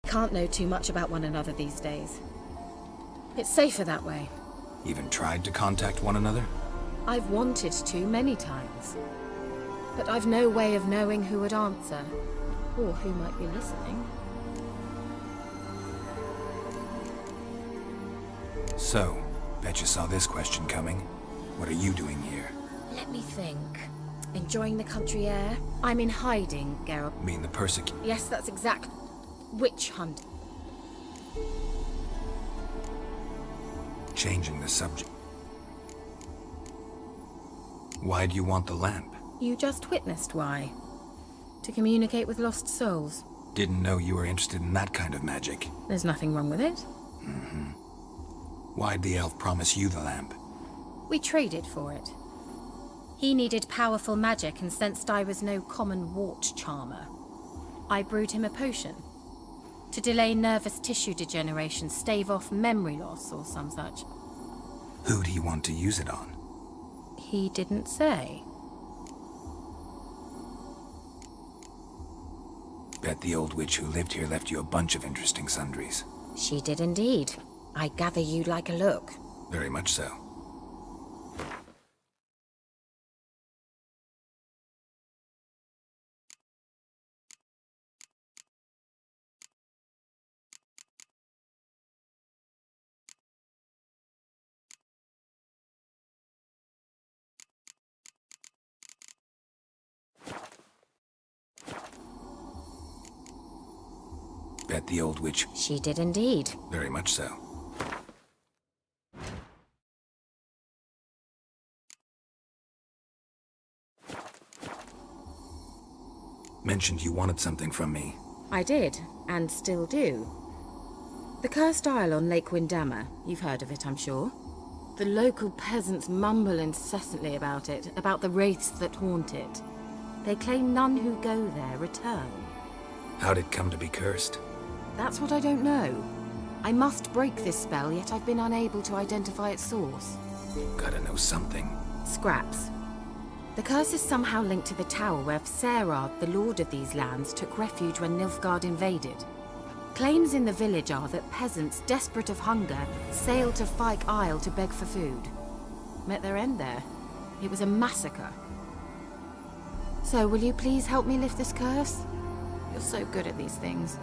Can't know too much about one another these days. It's safer that way. Even tried to contact one another? I've wanted to many times. But I've no way of knowing who would answer, or who might be listening. So, bet you saw this question coming. What are you doing here? Let me think. Enjoying the country air? I'm in hiding, Geralt. Mean the persecute? Yes, that's exact. Witch hunt. Changing the subject. Why do you want the lamp? You just witnessed why. To communicate with lost souls. Didn't know you were interested in that kind of magic. There's nothing wrong with it. Mm-hmm. Why'd the elf promise you the lamp? We traded for it. He needed powerful magic and sensed I was no common wart charmer. I brewed him a potion. To delay nervous tissue degeneration, stave off memory loss or some such. Who'd he want to use it on? He didn't say. Bet the old witch who lived here left you a bunch of interesting sundries. She did indeed. I gather you'd like a look. Very much so. Bet the old witch. She did indeed. Very much so. Mentioned you wanted something from me. I did, and still do. The cursed isle on Lake Windammer. You've heard of it, I'm sure. The local peasants mumble incessantly about it, about the wraiths that haunt it. They claim none who go there return. How'd it come to be cursed? That's what I don't know. I must break this spell, yet I've been unable to identify its source. Gotta know something. Scraps. The curse is somehow linked to the tower where Serard, the lord of these lands, took refuge when Nilfgaard invaded. Claims in the village are that peasants, desperate of hunger, sailed to Fyke Isle to beg for food. Met their end there. It was a massacre. So, will you please help me lift this curse? You're so good at these things.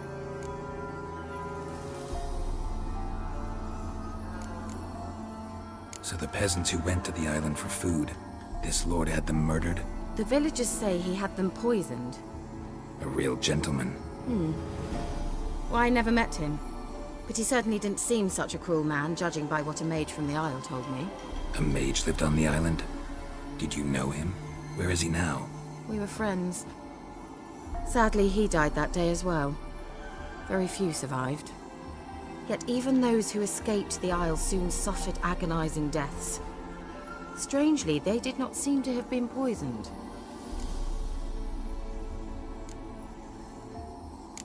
So the peasants who went to the island for food, this lord had them murdered? The villagers say he had them poisoned. A real gentleman. Well, I never met him. But he certainly didn't seem such a cruel man, judging by what a mage from the Isle told me. A mage lived on the island? Did you know him? Where is he now? We were friends. Sadly, he died that day as well. Very few survived. Yet even those who escaped the Isle soon suffered agonizing deaths. Strangely, they did not seem to have been poisoned.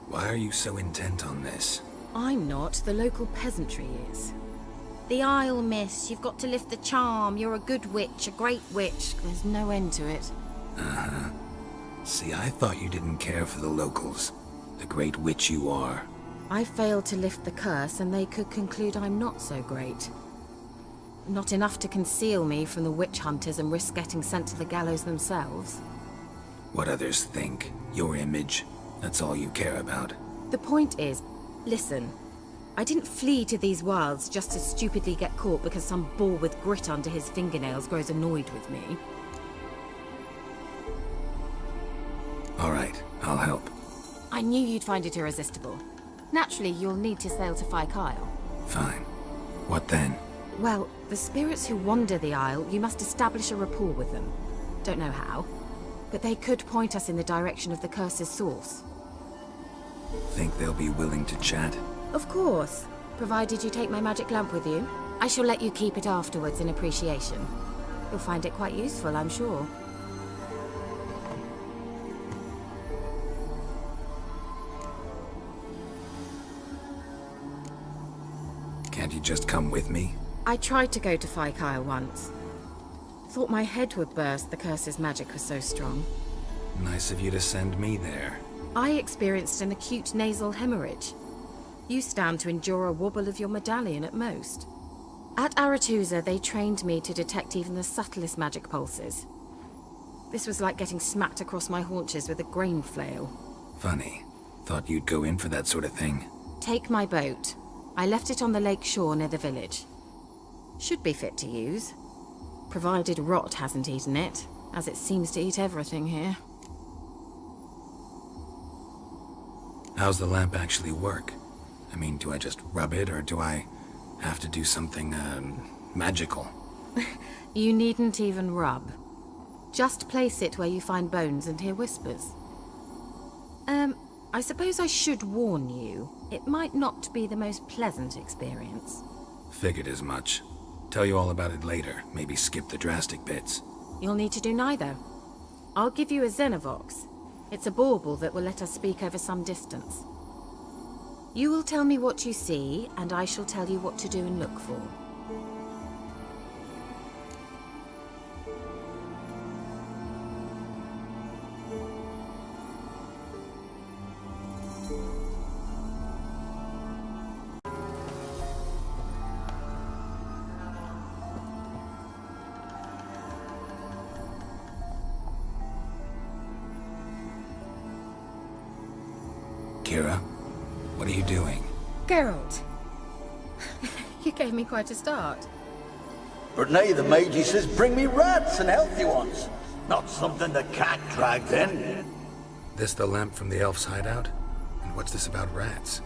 Why are you so intent on this? I'm not, the local peasantry is. The Isle, miss, you've got to lift the charm. You're a good witch, a great witch. There's no end to it. Uh-huh. See, I thought you didn't care for the locals. The great witch you are. I failed to lift the curse, and they could conclude I'm not so great. Not enough to conceal me from the witch hunters and risk getting sent to the gallows themselves. What others think, your image, that's all you care about. The point is, listen, I didn't flee to these wilds just to stupidly get caught because some boar with grit under his fingernails grows annoyed with me. All right, I'll help. I knew you'd find it irresistible. Naturally, you'll need to sail to Fyke Isle. Fine. What then? Well, the spirits who wander the Isle, you must establish a rapport with them. Don't know how, but they could point us in the direction of the curse's source. Think they'll be willing to chat? Of course, provided you take my magic lamp with you. I shall let you keep it afterwards in appreciation. You'll find it quite useful, I'm sure. Can't you just come with me? I tried to go to Fyke Isle once. Thought my head would burst, the curse's magic was so strong. Nice of you to send me there. I experienced an acute nasal hemorrhage. You stand to endure a wobble of your medallion at most. At Aretusa, they trained me to detect even the subtlest magic pulses. This was like getting smacked across my haunches with a grain flail. Funny. Thought you'd go in for that sort of thing. Take my boat. I left it on the lake shore near the village. Should be fit to use. Provided rot hasn't eaten it, as it seems to eat everything here. How's the lamp actually work? I mean, do I just rub it, or do I have to do something, magical? You needn't even rub. Just place it where you find bones and hear whispers. I suppose I should warn you. It might not be the most pleasant experience. Figured as much. Tell you all about it later. Maybe skip the drastic bits. You'll need to do neither. I'll give you a Xenovox. It's a bauble that will let us speak over some distance. You will tell me what you see, and I shall tell you what to do and look for. Kira, what are you doing? Geralt! You gave me quite a start. But now the mage says bring me rats and healthy ones. Not something the cat dragged in. This the lamp from the elf's hideout? And what's this about rats?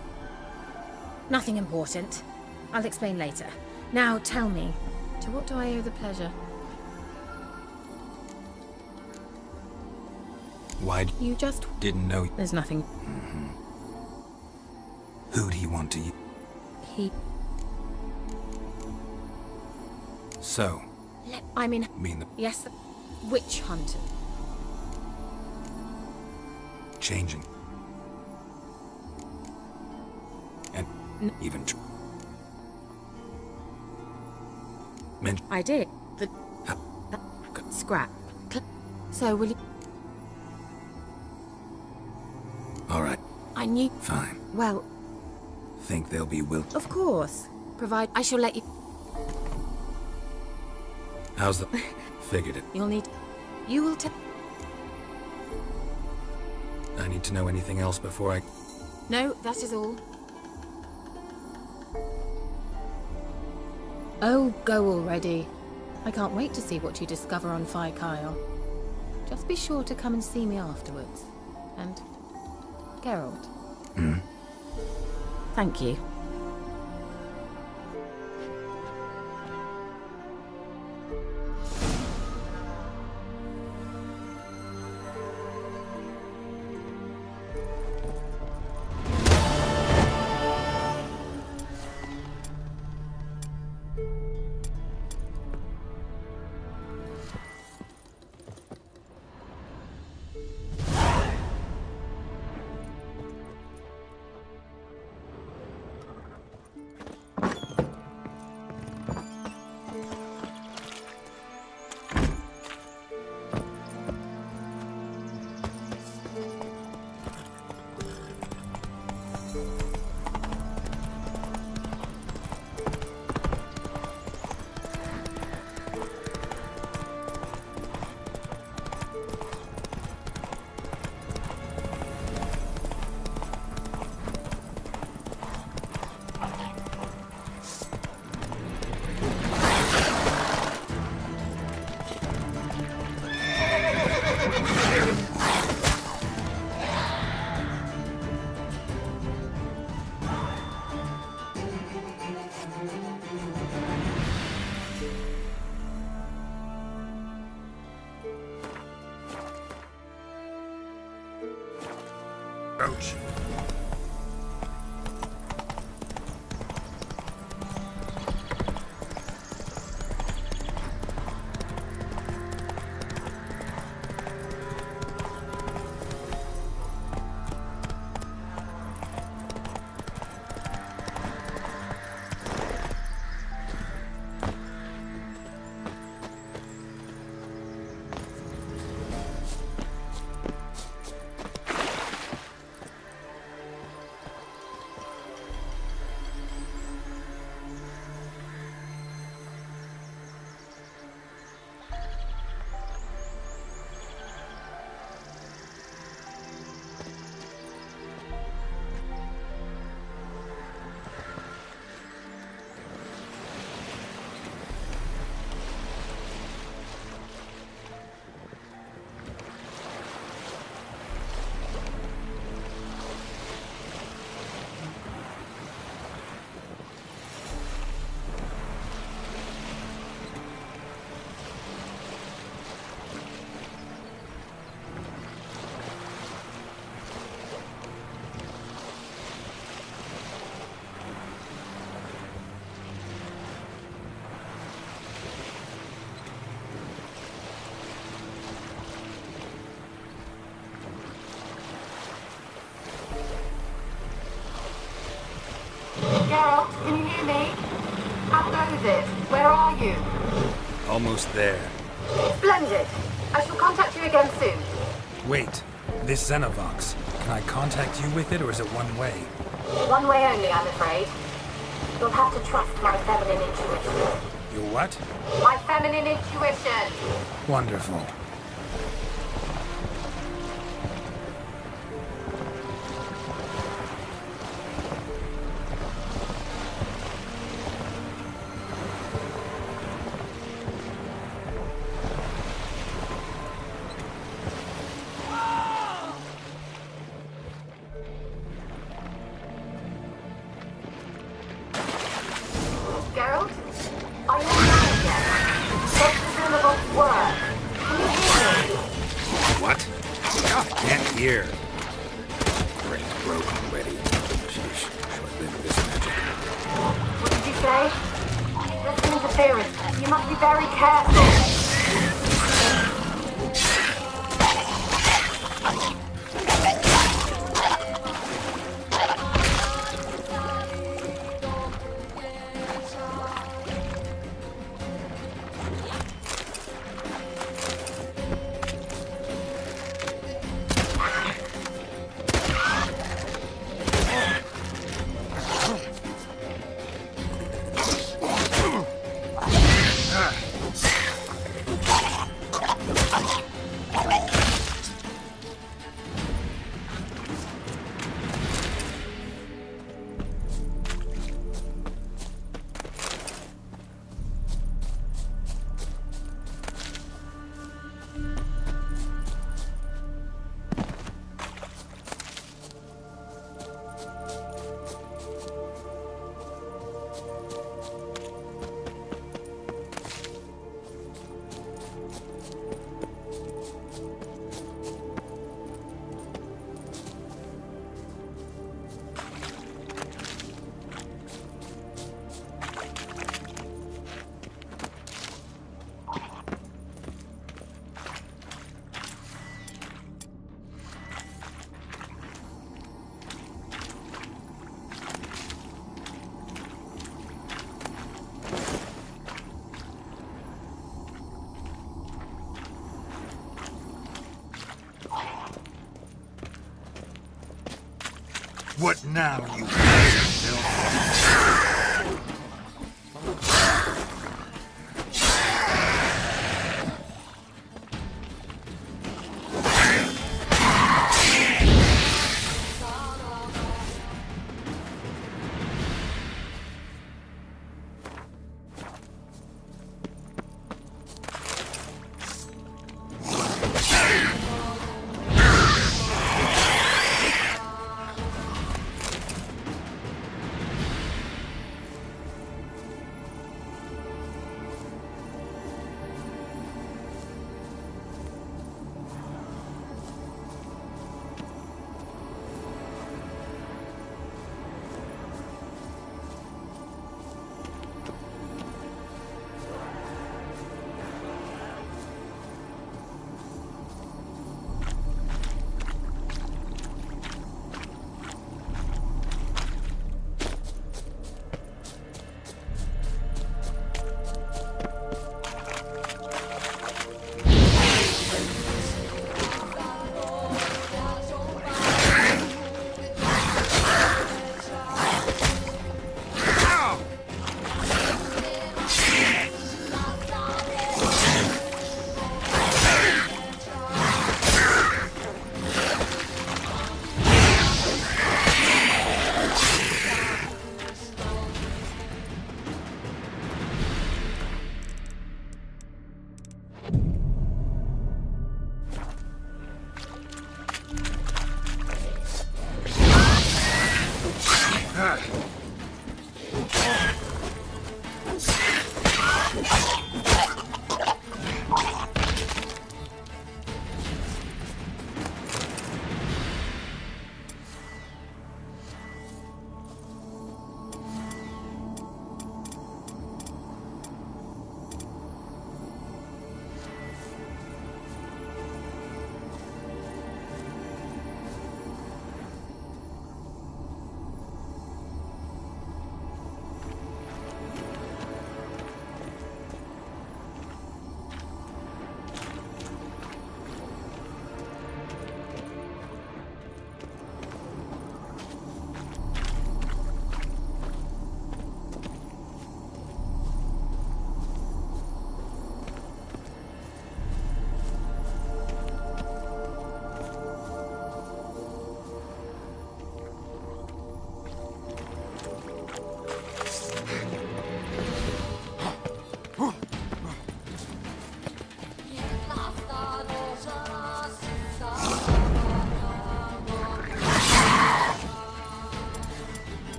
Nothing important. I'll explain later. Now tell me, to what do I owe the pleasure? Why You just... didn't know? There's nothing. Who'd he want to? He... So, I mean... mean the Yes, the witch hunter. changing, and even I did. The... Scrap. So will you... All right, I knew... fine. Well, Think they'll be of course. Provide... I shall let you... How's the... Figured it. You'll need... You will tell... I need to know anything else before I... No, that is all. Oh, go already. I can't wait to see what you discover on Phi Kyle. Just be sure to come and see me afterwards. And... Geralt. Thank you. Ouch. Gerald, can you hear me? How goes it? Where are you? Almost there. Splendid. I shall contact you again soon. Wait, this Xenovox. Can I contact you with it, or is it one way? One way only, I'm afraid. You'll have to trust my feminine intuition. Your what? My feminine intuition! Wonderful. Gerald? Are you alive yet? Does the Xenovox work? Can you hear me? What? Can't hear. Brain broke already. Sheesh. Short-lived this magic. What did you say? There's some interference. You must be very careful. What now, you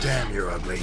Damn, you're ugly.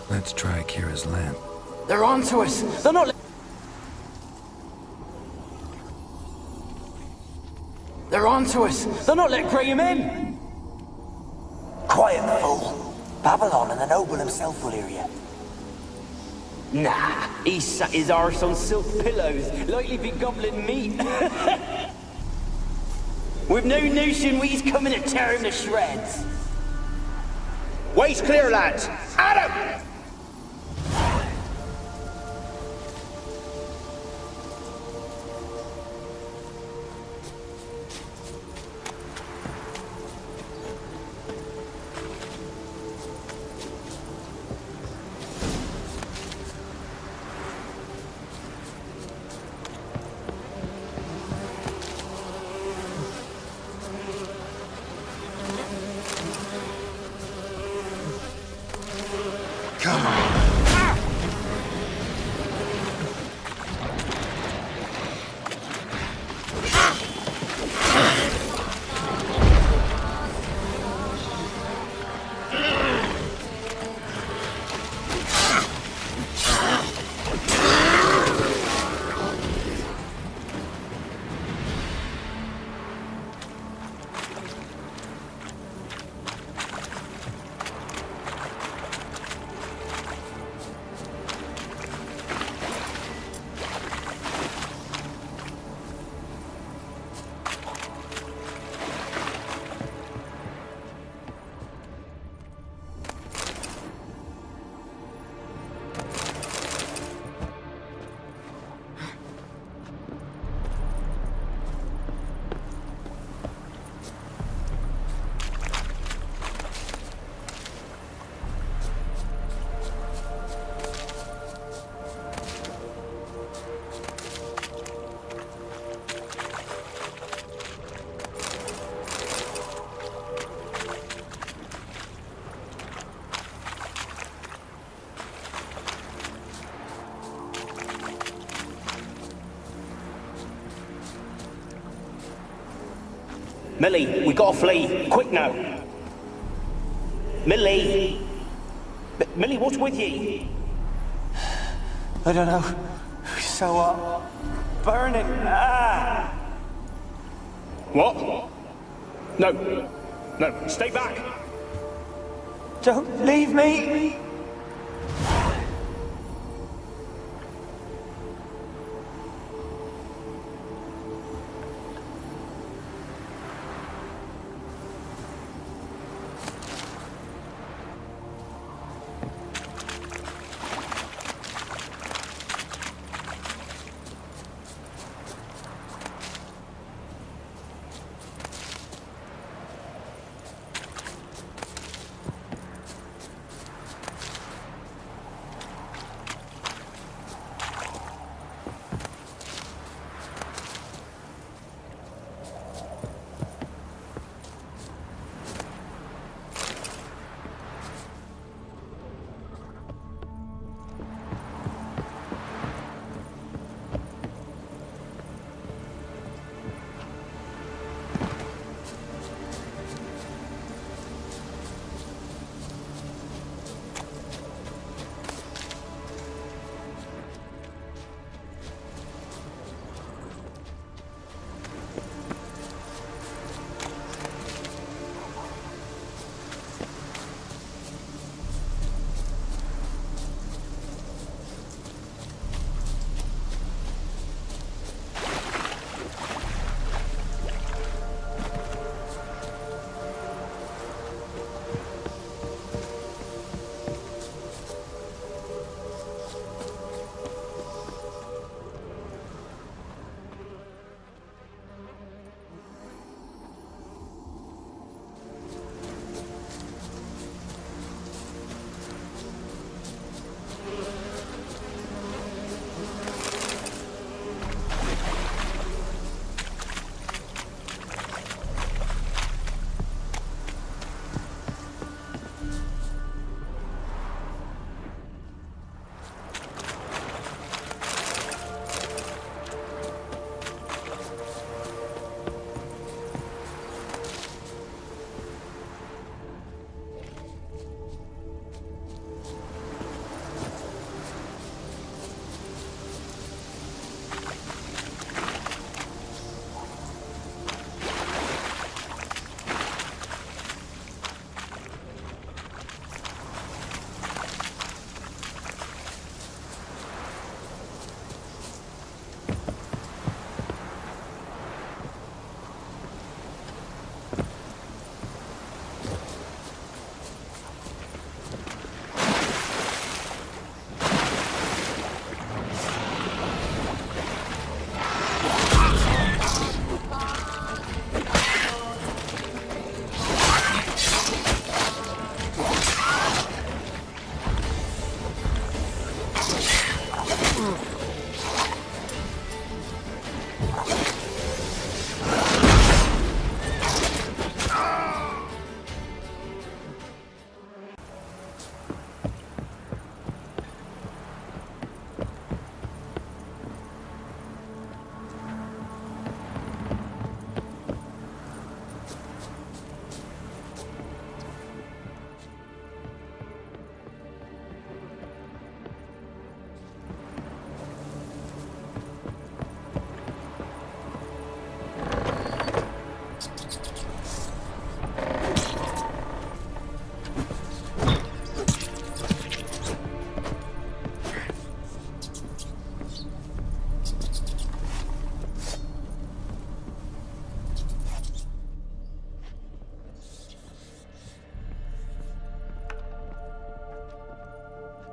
Let's try Kira's lamp. They're onto us. They're not. They're onto us. They're not letting Graham in. Quiet, fool. Babylon and the noble himself will hear you. Nah, he sat his arse on silk pillows, likely be gobbling meat. We've no notion he's coming to tear him to shreds. Way's clear, lads. Adam! Millie, we gotta flee. Quick now. Millie! Millie, what's with you? I don't know. So, burning. Ah! What? No. No, stay back. Don't leave me!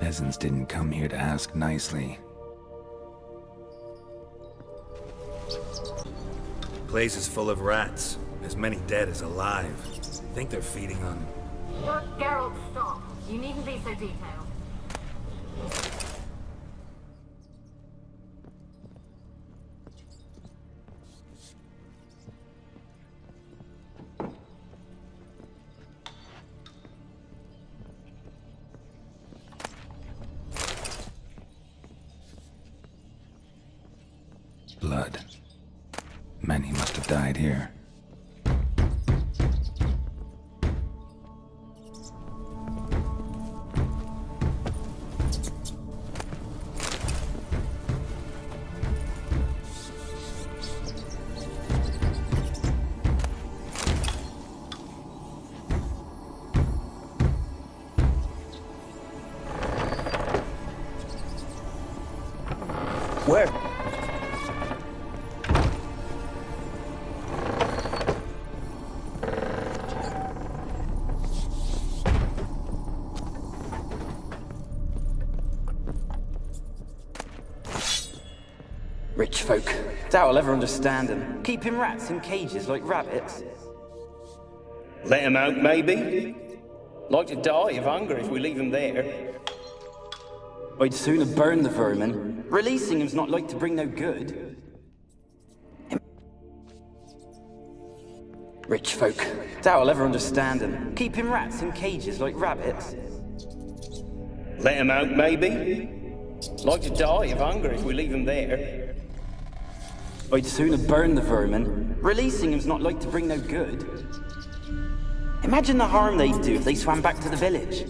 peasants didn't come here to ask nicely. Place is full of rats. As many dead as alive. Think they're feeding on... Geralt, stop. You needn't be so detailed. Blood. Many must have died here. Where? Rich folk. Doubt I'll ever understand them. Keeping rats in cages like rabbits. Let him out, maybe? Like to die of hunger if we leave him there. I'd sooner burn the vermin. Releasing him's not like to bring no good. Rich folk. Doubt I'll ever understand them. Keeping rats in cages like rabbits. Let him out, maybe? Like to die of hunger if we leave him there. I'd sooner burn the vermin. Releasing him's not like to bring no good. Imagine the harm they'd do if they swam back to the village.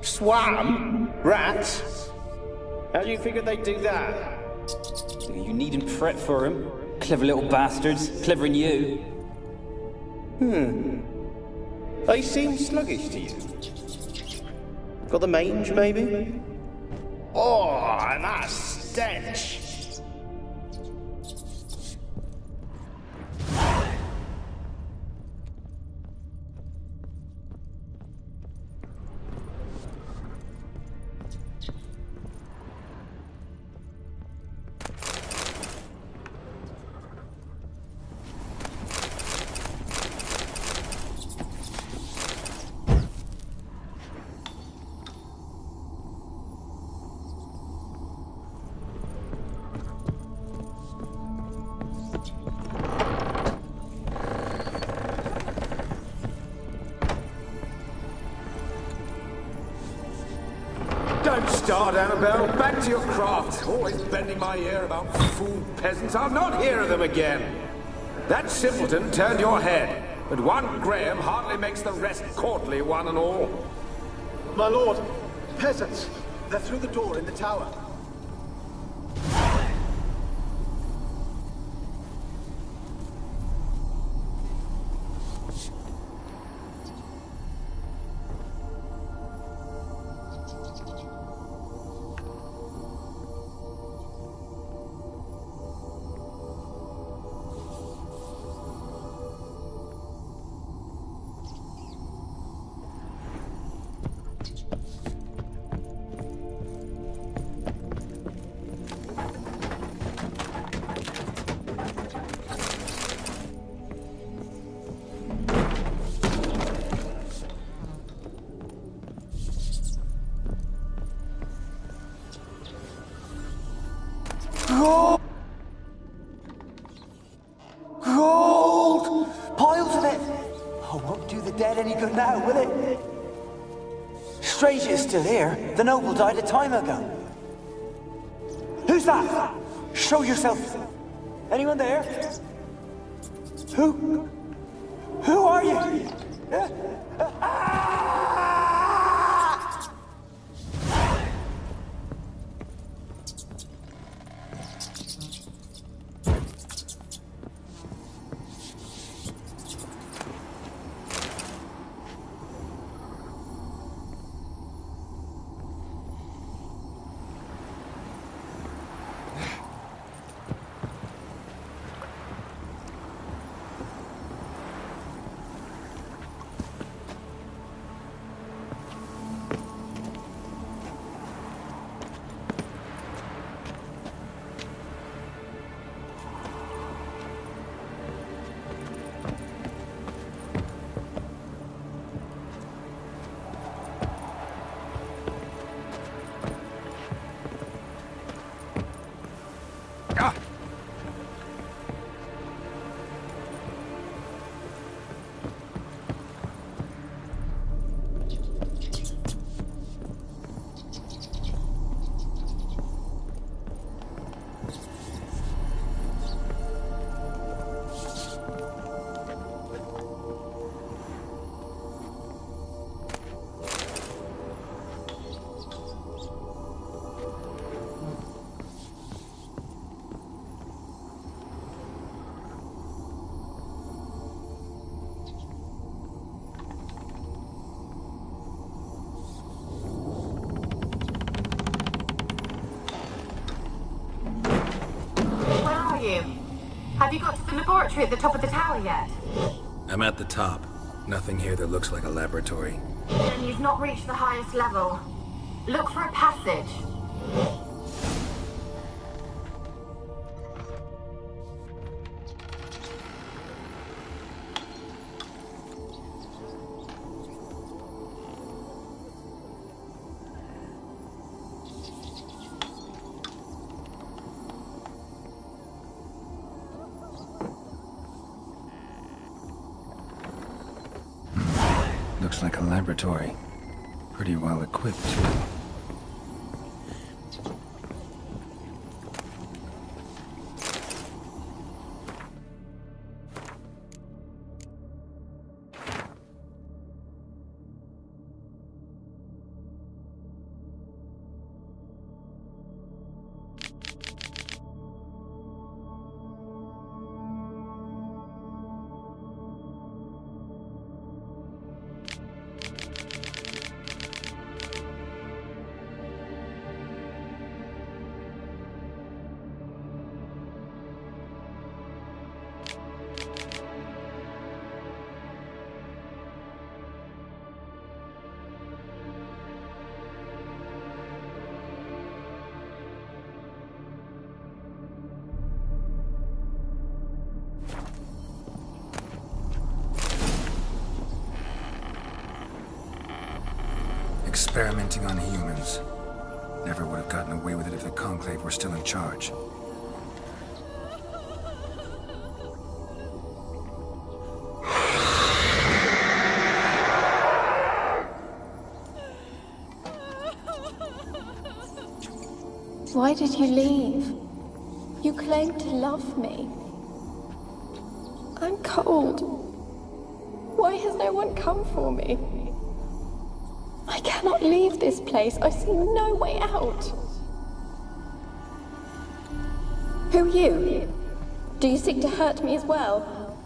Swam? Rats? How do you figure they'd do that? You needn't fret for him. Clever little bastards. Clever than you. They seem sluggish to you. Got the mange, maybe? Oh, and that stench! Don't start, Annabelle. Back to your craft. Always bending my ear about fool peasants. I'll not hear of them again. That simpleton turned your head, but one Graham hardly makes the rest courtly, one and all. My lord, peasants. They're through the door in the tower. Gold! Piles of it! Oh, won't do the dead any good now, will it? Strange it's still here. The noble died a time ago. Who's that? Show yourself. Anyone there? Who? Who are you? laboratory at the top of the tower yet? I'm at the top. Nothing here that looks like a laboratory. Then you've not reached the highest level. Look for a passage. Looks like a laboratory. Pretty well equipped, too. Experimenting on humans. Never would have gotten away with it if the Conclave were still in charge. Why did you leave? You claimed to love me. I'm cold. Why has no one come for me? I cannot leave this place. I see no way out. Who are you? Do you seek to hurt me as well?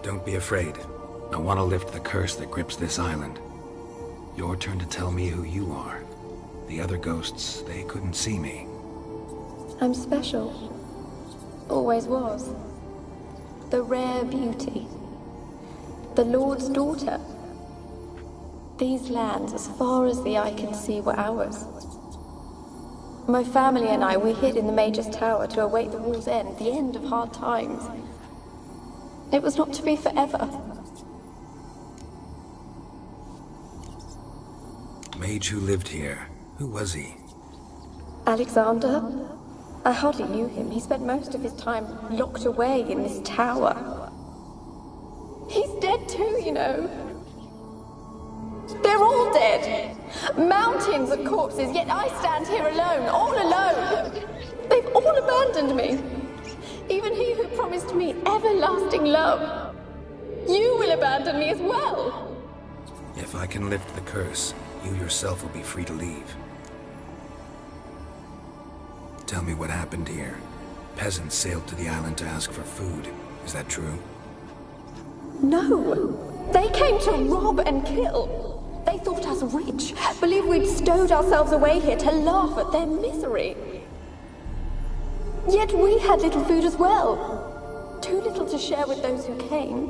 Don't be afraid. I want to lift the curse that grips this island. Your turn to tell me who you are. The other ghosts, they couldn't see me. I'm special. Always was. The rare beauty. The Lord's daughter. These lands, as far as the eye can see, were ours. My family and I, we hid in the Major's Tower to await the war's end, the end of hard times. It was not to be forever. Mage who lived here. Who was he? Alexander? I hardly knew him. He spent most of his time locked away in this tower. He's dead too, you know. They're all dead. Mountains of corpses, yet I stand here alone, all alone. They've all abandoned me. Even he who promised me everlasting love. You will abandon me as well. If I can lift the curse, you yourself will be free to leave. Tell me what happened here. Peasants sailed to the island to ask for food. Is that true? No. They came to rob and kill. They thought us rich, believed we'd stowed ourselves away here to laugh at their misery. Yet we had little food as well. Too little to share with those who came.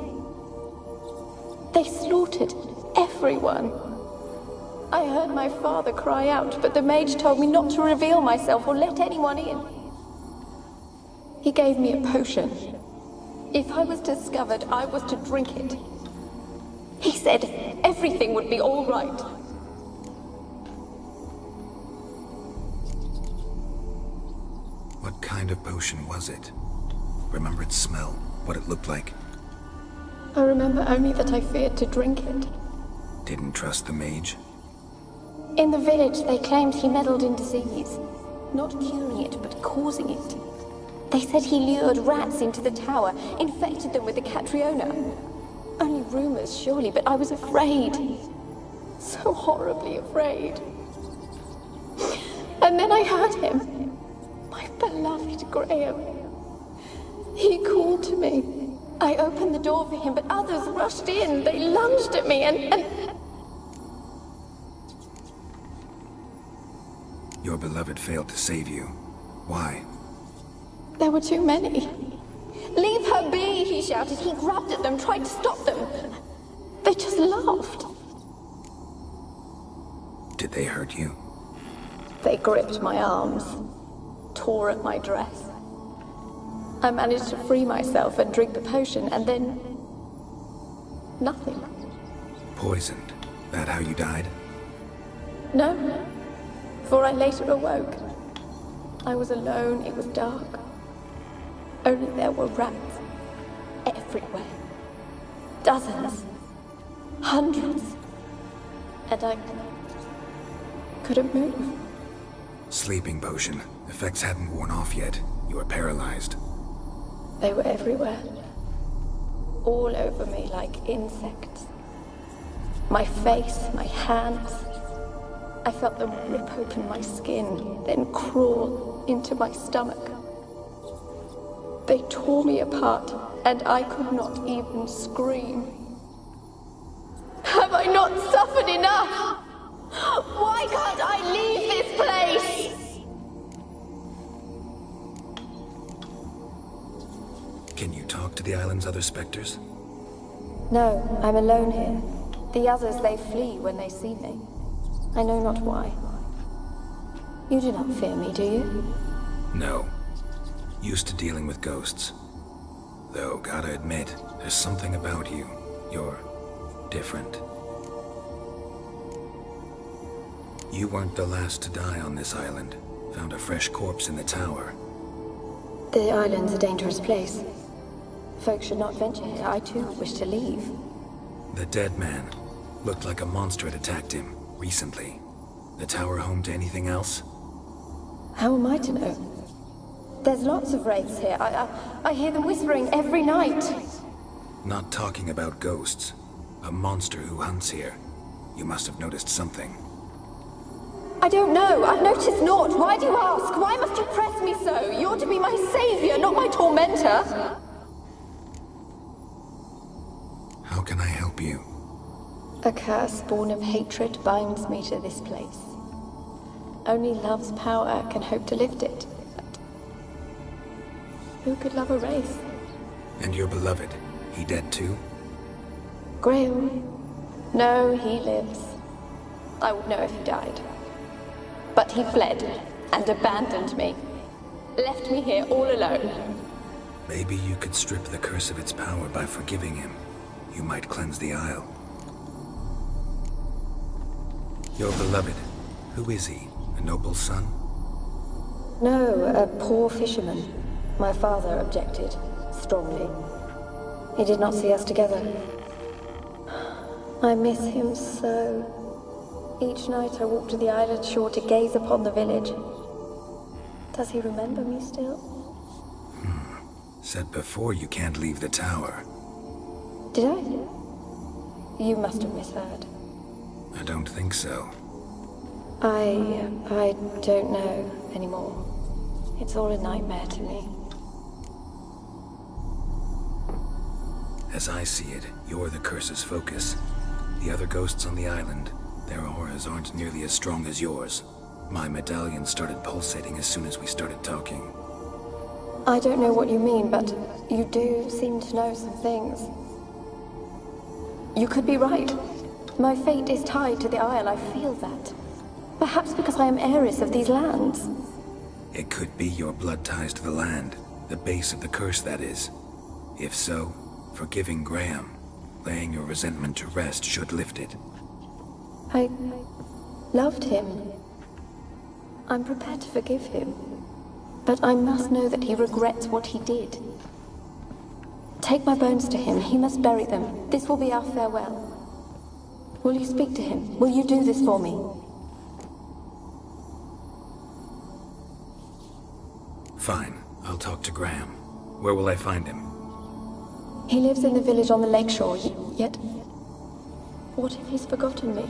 They slaughtered everyone. I heard my father cry out, but the mage told me not to reveal myself or let anyone in. He gave me a potion. If I was discovered, I was to drink it. He said everything would be all right. What kind of potion was it? Remember its smell? What it looked like? I remember only that I feared to drink it. Didn't trust the mage? In the village, they claimed he meddled in disease. Not curing it, but causing it. They said he lured rats into the tower, infected them with the Catriona. Only rumors, surely, but I was afraid. So horribly afraid. And then I heard him. My beloved Graham. He called to me. I opened the door for him, but others rushed in. They lunged at me and... Your beloved failed to save you. Why? There were too many. Leave her be, he shouted. He grabbed at them, tried to stop them. They just laughed. Did they hurt you? They gripped my arms, tore at my dress. I managed to free myself and drink the potion, and then... nothing. Poisoned? That how you died? No, for I later awoke. I was alone, it was dark. Only there were rats everywhere. Dozens. Hundreds. And I couldn't move. Sleeping potion. Effects hadn't worn off yet. You were paralyzed. They were everywhere. All over me like insects. My face, my hands. I felt them rip open my skin, then crawl into my stomach. They tore me apart, and I could not even scream. Have I not suffered enough? Why can't I leave this place? Can you talk to the island's other specters? No, I'm alone here. The others, they flee when they see me. I know not why. You do not fear me, do you? No. Used to dealing with ghosts. Though, gotta admit, there's something about you. You're different. You weren't the last to die on this island. Found a fresh corpse in the tower. The island's a dangerous place. Folks should not venture here. I too wish to leave. The dead man. Looked like a monster had attacked him, recently. The tower home to anything else? How am I to know? There's lots of wraiths here. I hear them whispering every night. Not talking about ghosts. A monster who hunts here. You must have noticed something. I don't know. I've noticed naught. Why do you ask? Why must you press me so? You're to be my savior, not my tormentor. How can I help you? A curse born of hatred binds me to this place. Only love's power can hope to lift it. But who could love a wraith? And your beloved, he dead too? Grail? No, he lives. I would know if he died. But he fled and abandoned me. Left me here all alone. Maybe you could strip the curse of its power by forgiving him. You might cleanse the isle. Your beloved, who is he? A noble son? No, a poor fisherman. My father objected, strongly. He did not see us together. I miss him so. Each night I walk to the island shore to gaze upon the village. Does he remember me still? Said before you can't leave the tower. Did I? You must have misheard. I don't think so. I don't know anymore. It's all a nightmare to me. As I see it, you're the curse's focus. The other ghosts on the island, their auras aren't nearly as strong as yours. My medallion started pulsating as soon as we started talking. I don't know what you mean, but you do seem to know some things. You could be right. My fate is tied to the Isle, I feel that. Perhaps because I am heiress of these lands. It could be your blood ties to the land, the base of the curse, that is. If so, forgiving Graham, laying your resentment to rest should lift it. I loved him. I'm prepared to forgive him. But I must know that he regrets what he did. Take my bones to him. He must bury them. This will be our farewell. Will you speak to him? Will you do this for me? Fine. I'll talk to Graham. Where will I find him? He lives in the village on the lakeshore, yet... What if he's forgotten me?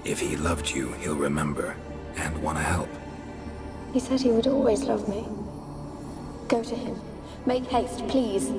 If he loved you, he'll remember, and want to help. He said he would always love me. Go to him. Make haste, please.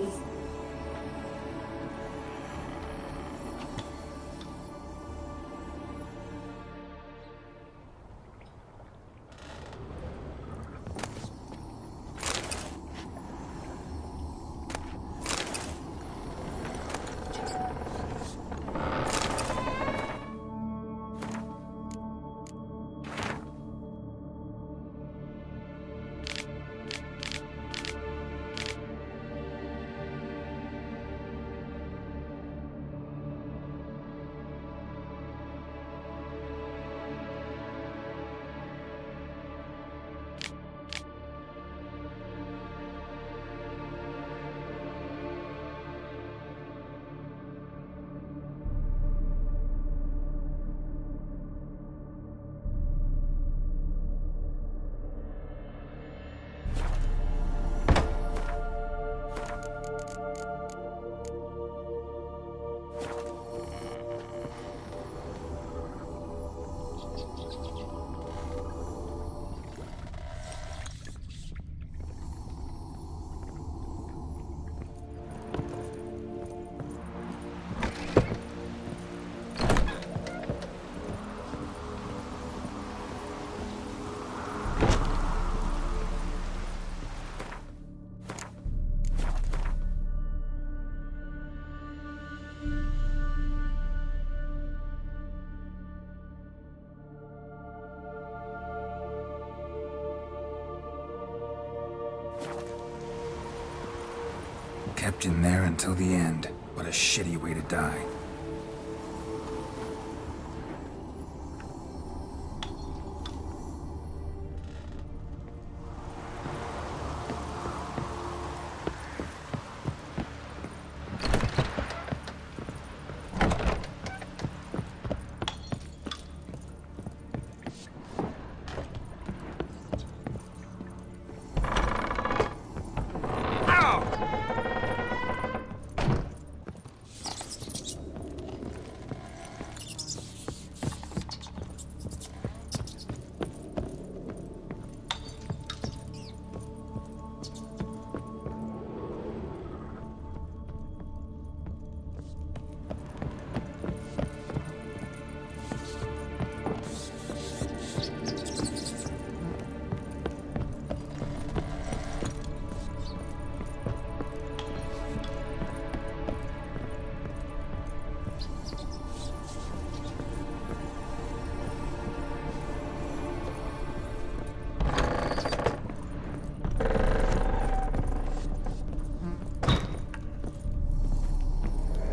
Kept in there until the end. What a shitty way to die.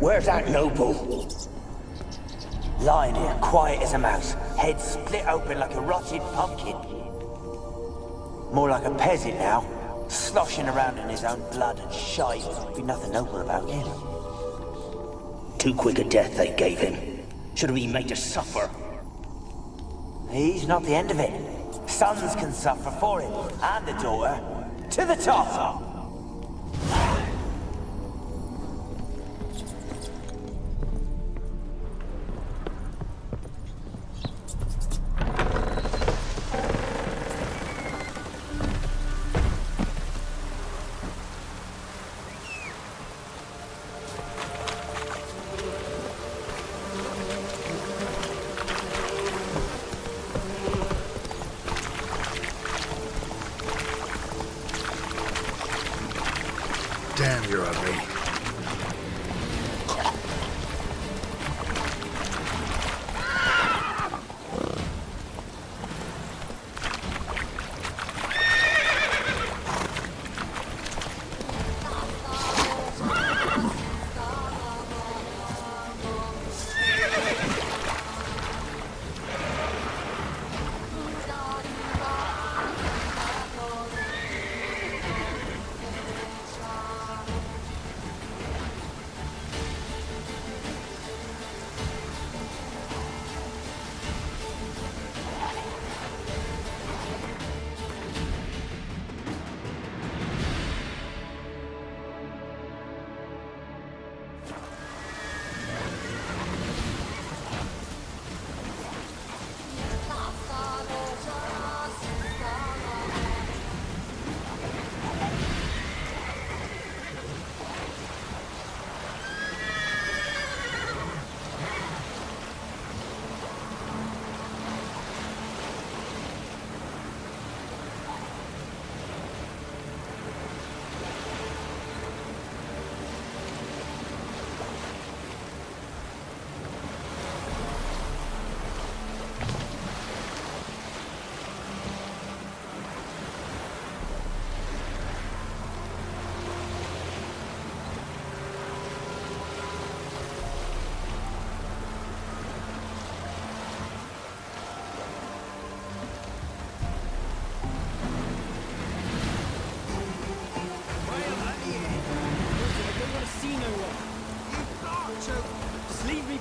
Where's that noble? Lying here, quiet as a mouse, head split open like a rotted pumpkin. More like a peasant now, sloshing around in his own blood and shite. Be nothing noble about him. Too quick a death they gave him. Should have been made to suffer. He's not the end of it. Sons can suffer for him, and the daughter. To the top! Damn, you're ugly.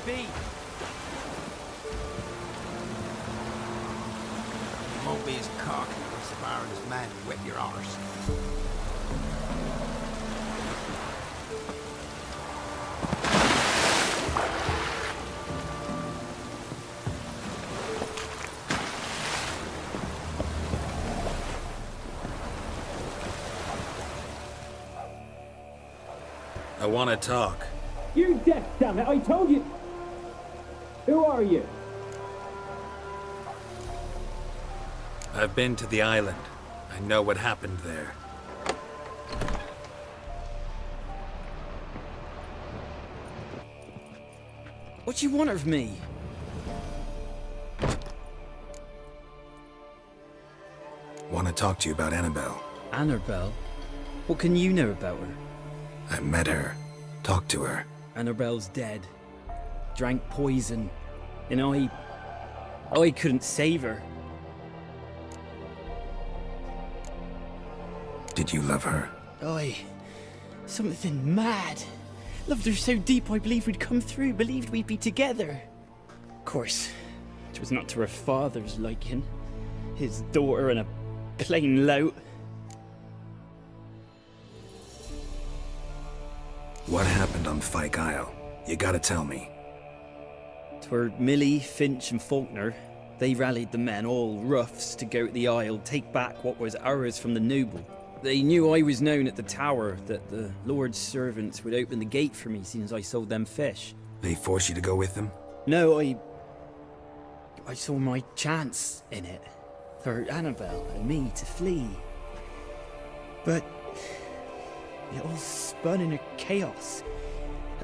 be? You won't be as cocky as the Baron's man who whip your arse. I want to talk. You're deaf, damn it! I told you. Who are you? I've been to the island. I know what happened there. What you want of me? Want to talk to you about Annabelle. Annabelle? What can you know about her? I met her. Talked to her. Annabelle's dead. Drank poison. And I couldn't save her. Did you love her? Something mad. Loved her so deep I believed we'd come through, believed we'd be together. Of course, it was not to her father's liking. His daughter and a plain lout. What happened on Fyke Isle? You gotta tell me. 'Twere Millie, Finch and Faulkner. They rallied the men, all roughs, to go to the Isle, take back what was ours from the noble. They knew I was known at the tower, that the Lord's servants would open the gate for me since I sold them fish. They forced you to go with them? No, I saw my chance in it. For Annabelle and me to flee. But it all spun in a chaos.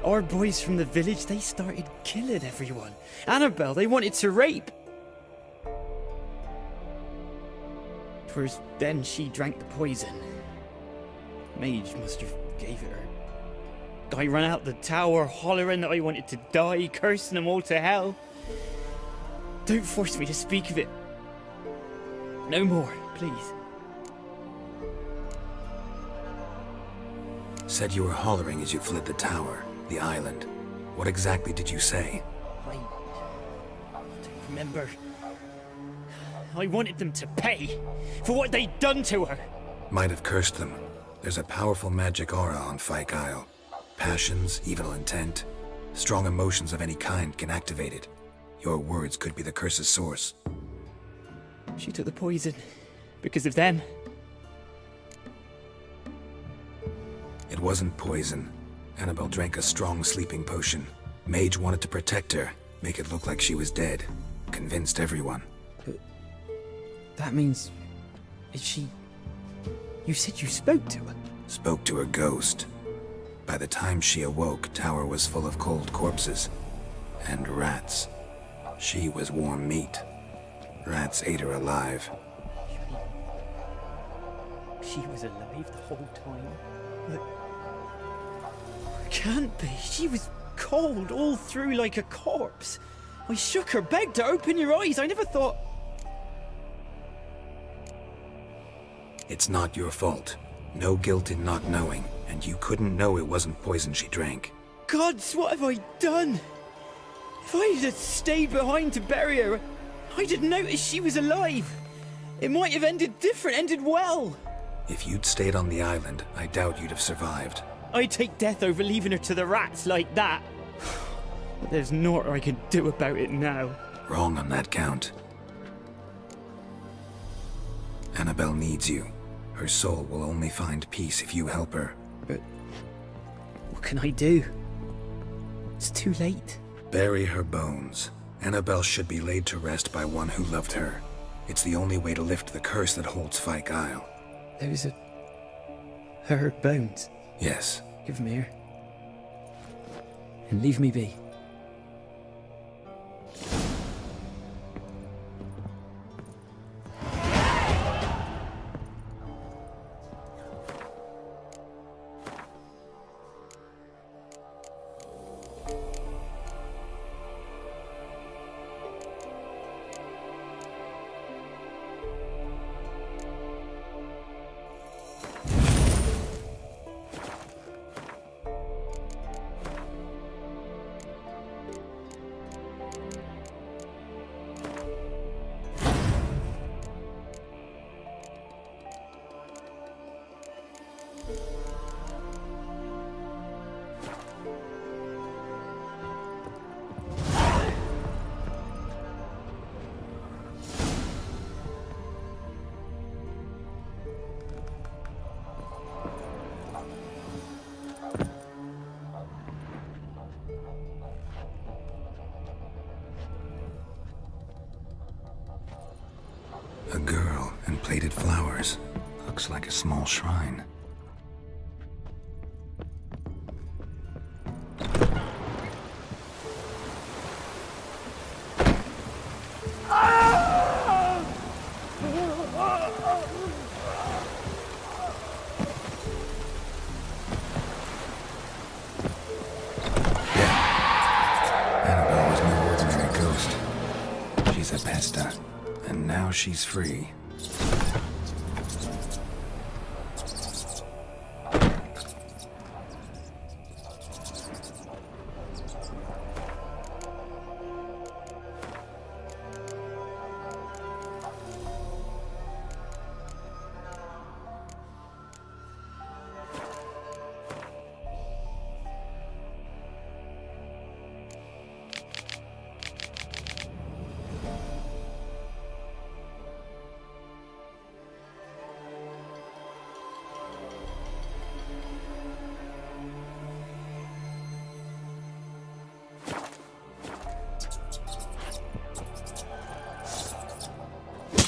Our boys from the village, they started killing everyone. Annabelle, they wanted to rape. 'Twas then she drank the poison. Mage must have gave it her. I ran out the tower hollering that I wanted to die, cursing them all to hell. Don't force me to speak of it. No more, please. Said you were hollering as you fled the tower, the island. What exactly did you say? I don't remember. I wanted them to pay for what they'd done to her. Might have cursed them. There's a powerful magic aura on Fyke Isle. Passions, evil intent, strong emotions of any kind can activate it. Your words could be the curse's source. She took the poison because of them. It wasn't poison. Annabelle drank a strong sleeping potion. Mage wanted to protect her, make it look like she was dead. Convinced everyone. But that means... is she... You said you spoke to her? Spoke to her ghost. By the time she awoke, Tower was full of cold corpses. And rats. She was warm meat. Rats ate her alive. She was alive the whole time? But... can't be. She was cold all through like a corpse. I shook her, begged her, open your eyes. I never thought... It's not your fault. No guilt in not knowing, and you couldn't know it wasn't poison she drank. Gods, what have I done? If I had stayed behind to bury her, I'd have noticed she was alive. It might have ended different, ended well. If you'd stayed on the island, I doubt you'd have survived. I'd take death over leaving her to the rats like that. But there's naught I can do about it now. Wrong on that count. Annabelle needs you. Her soul will only find peace if you help her. But what can I do? It's too late. Bury her bones. Annabelle should be laid to rest by one who loved her. It's the only way to lift the curse that holds Fyke Isle. Those are... her bones? Yes. Give them here. And leave me be. A girl and plated flowers. Looks like a small shrine. she's free.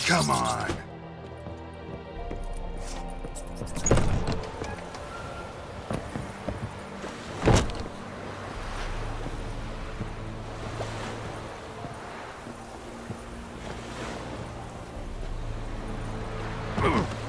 Come on. Ugh.